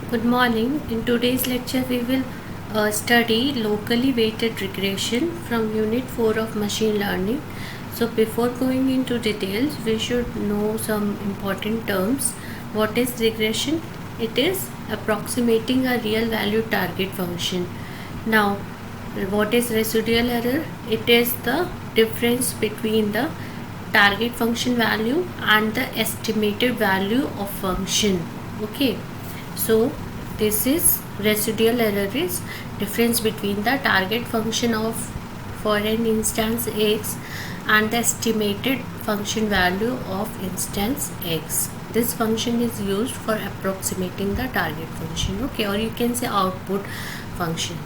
Good morning. In today's lecture, we will study locally weighted regression from Unit 4 of Machine Learning. So, before going into details, we should know some important terms. What is regression? It is approximating a real value target function. Now, what is residual error? It is the difference between the target function value and the estimated value of function. Okay, so this is residual error is difference between the target function of for an instance x and the estimated function value of instance x. This function is used for approximating the target function, okay, or you can say output function.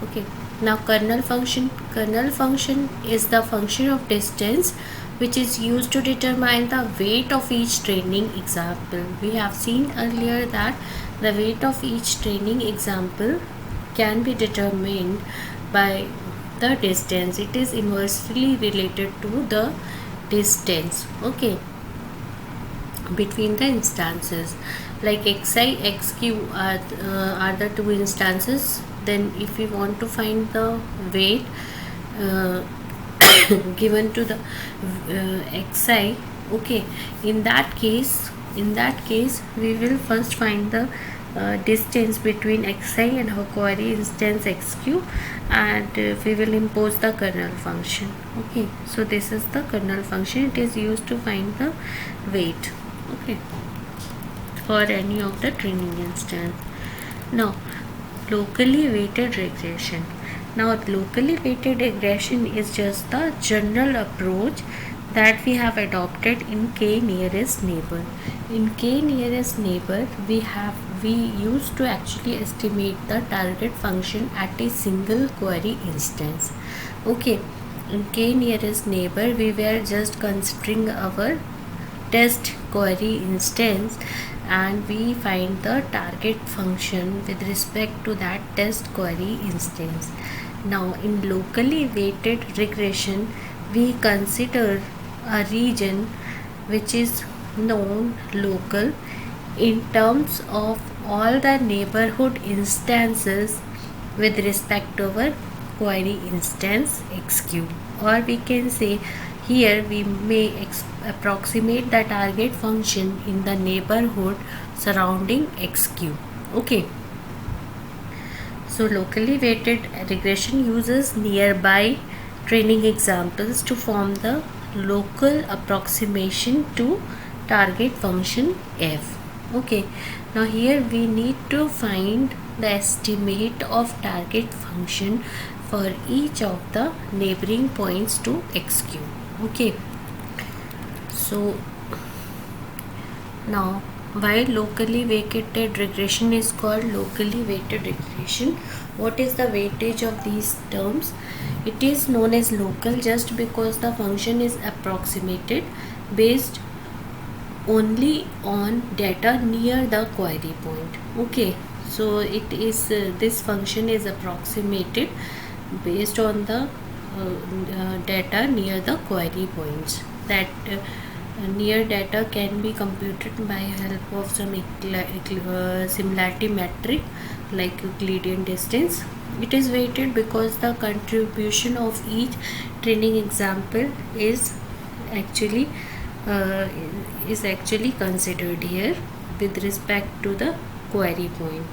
Okay, now kernel function is the function of distance which is used to determine the weight of each training example. We have seen earlier that the weight of each training example can be determined by the distance. It is inversely related to the distance, okay, between the instances. Like xi xq are the two instances. Then if we want to find the weight given to the xi, okay, in that case we will first find the distance between xi and our query instance xq, and we will impose the kernel function. Okay, so this is the kernel function. It is used to find the weight, okay, for any of the training instance. Now locally weighted regression. Now locally weighted regression is just the general approach that we have adopted in k nearest neighbor. In k nearest neighbor, we used to actually estimate the target function at a single query instance. Okay, in k nearest neighbor, we were just considering our test query instance, and we find the target function with respect to that test query instance. Now in locally weighted regression, we consider a region which is known local in terms of all the neighborhood instances with respect to our query instance xq, or we can say here we may approximate the target function in the neighborhood surrounding xq. Okay, so locally weighted regression uses nearby training examples to form the local approximation to target function f. Okay, now here we need to find the estimate of target function for each of the neighboring points to xq. Okay, so now why locally weighted regression is called locally weighted regression? What is the weightage of these terms? It is known as local just because the function is approximated based only on data near the query point. Okay, so it is this function is approximated based on the data near the query points. That near data can be computed by help of some similarity metric like Euclidean distance. It is weighted because the contribution of each training example is actually considered here with respect to the query point.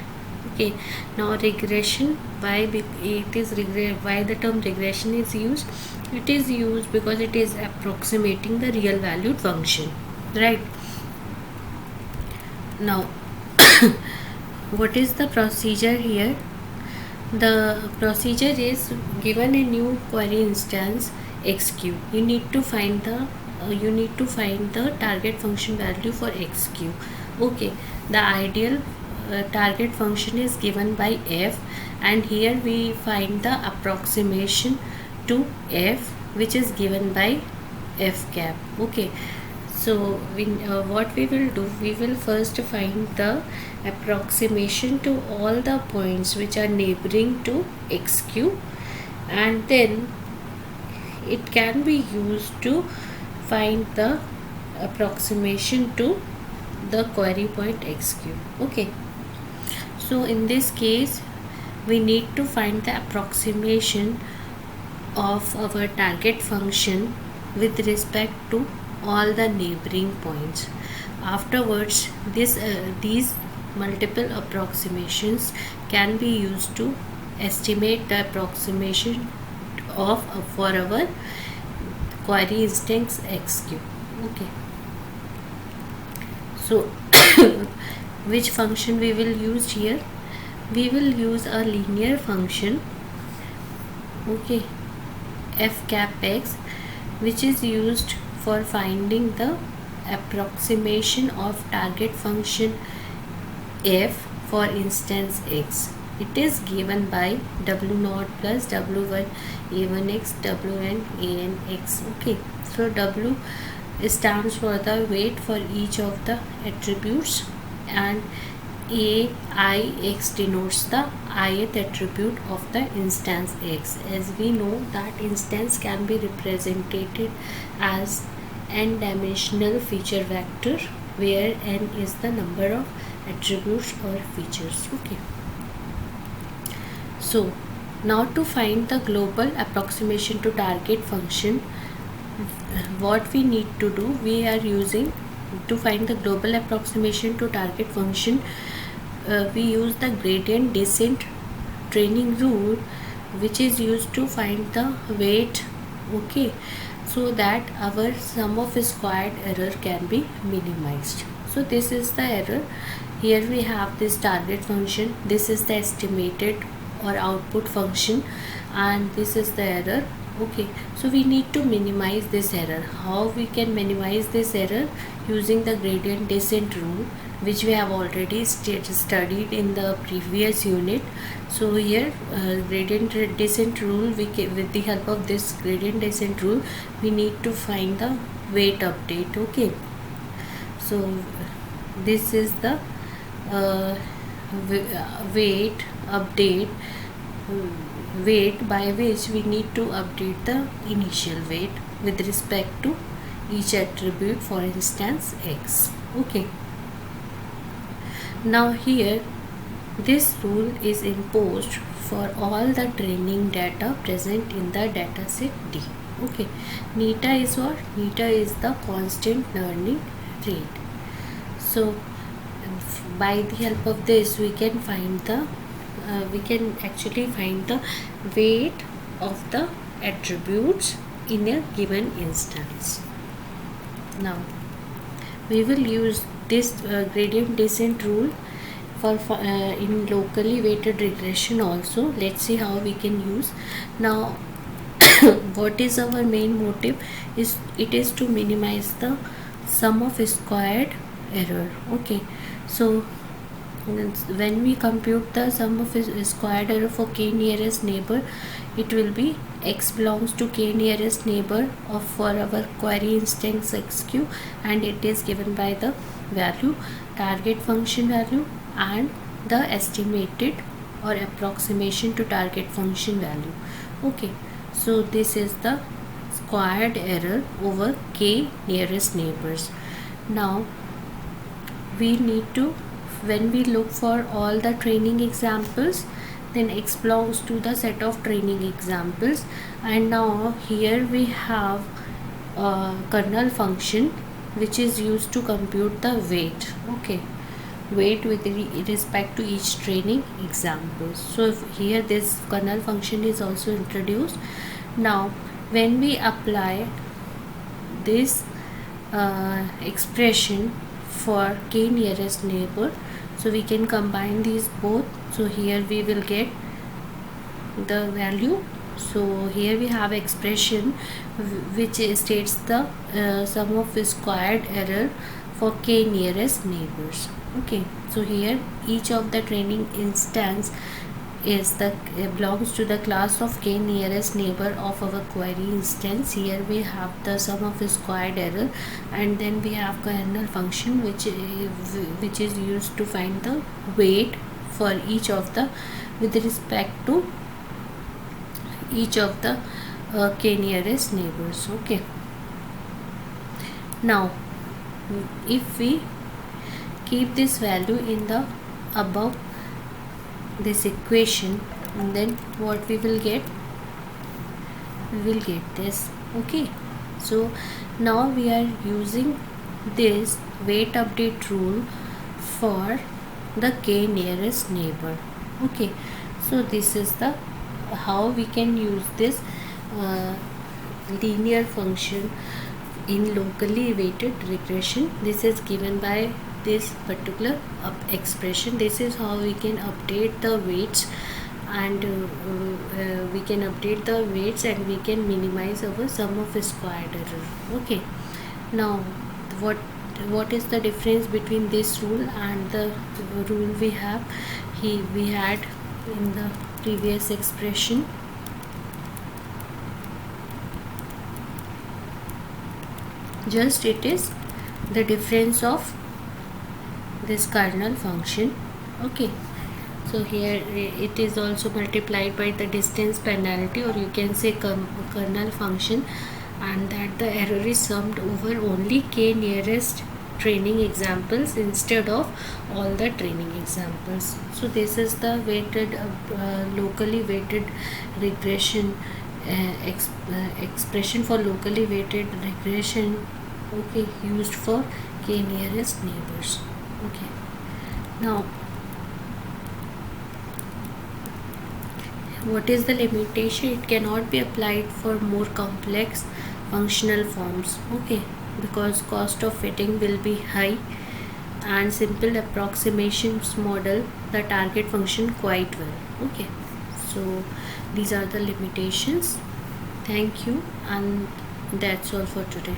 Okay, now regression, why the term regression is used? It is used because it is approximating the real valued function, right? Now what is the procedure here? The procedure is, given a new query instance xq, you need to find the target function value for xq. Okay, the ideal target function is given by f, and here we find the approximation to f which is given by f cap. Okay, so what we will do, we will first find the approximation to all the points which are neighboring to xq, and then it can be used to find the approximation to the query point xq. Okay, So in this case we need to find the approximation of our target function with respect to all the neighboring points. Afterwards, these multiple approximations can be used to estimate the approximation of for our query instance xq. Okay, so which function we will use here? We will use a linear function, okay, f cap x, which is used for finding the approximation of target function f for instance x. It is given by w0 plus w1 a1x wn anx. Okay, so w stands for the weight for each of the attributes, and aix denotes the ith attribute of the instance x. As we know that instance can be represented as n-dimensional feature vector, where n is the number of attributes or features. Okay, so now to find the global approximation to target function, what we need to do, we are using to find the global approximation to target function, we use the gradient descent training rule, which is used to find the weight, okay, so that our sum of squared error can be minimized. So this is the error. Here we have this target function, this is the estimated or output function, and this is the error. Okay, so we need to minimize this error. How we can minimize this error? Using the gradient descent rule, which we have already studied in the previous unit. So here gradient descent rule, with the help of this gradient descent rule, we need to find the weight update. Okay, so this is the weight update, weight by which we need to update the initial weight with respect to each attribute, for instance x. Okay, now here this rule is imposed for all the training data present in the dataset D. Okay, neta is what? Neta is the constant learning rate. So by the help of this we can find the we can actually find the weight of the attributes in a given instance. Now we will use this gradient descent rule for in locally weighted regression also. Let's see how we can use. Now what is our main motive? It is to minimize the sum of squared error. Okay, so when we compute the sum of squared error for k nearest neighbor, it will be x belongs to k nearest neighbor of for our query instance xq, and it is given by the value target function value and the estimated or approximation to target function value. Okay, so this is the squared error over k nearest neighbors. Now we need to, when we look for all the training examples, then x belongs to the set of training examples, and now here we have a kernel function which is used to compute the weight. Okay, weight with respect to each training example. So here this kernel function is also introduced. Now when we apply this expression for k nearest neighbor, so we can combine these both. So here we will get the value. So here we have expression which states the sum of squared error for k nearest neighbors. Okay, so here each of the training instance is the belongs to the class of k nearest neighbor of our query instance. Here we have the sum of squared error, and then we have kernel function which is used to find the weight for each of the with respect to each of the k nearest neighbors. Okay, now if we keep this value in the above this equation, and then what we will get this. Okay, so now we are using this weight update rule for the k nearest neighbor. Okay, so this is the how we can use this linear function in locally weighted regression. This is given by this particular expression. This is how we can update the weights, and we can update the weights and we can minimize our sum of squared error. Okay, now what is the difference between this rule and the rule we had in the previous expression? Just it is the difference of this kernel function. Okay, so here it is also multiplied by the distance penalty, or you can say kernel function, and that the error is summed over only k nearest training examples instead of all the training examples. So this is the weighted locally weighted regression expression for locally weighted regression. Okay, used for k nearest neighbors. Okay, now what is the limitation? It cannot be applied for more complex functional forms. Okay, because cost of fitting will be high, and simple approximations model the target function quite well. Okay, so these are the limitations. Thank you, and that's all for today.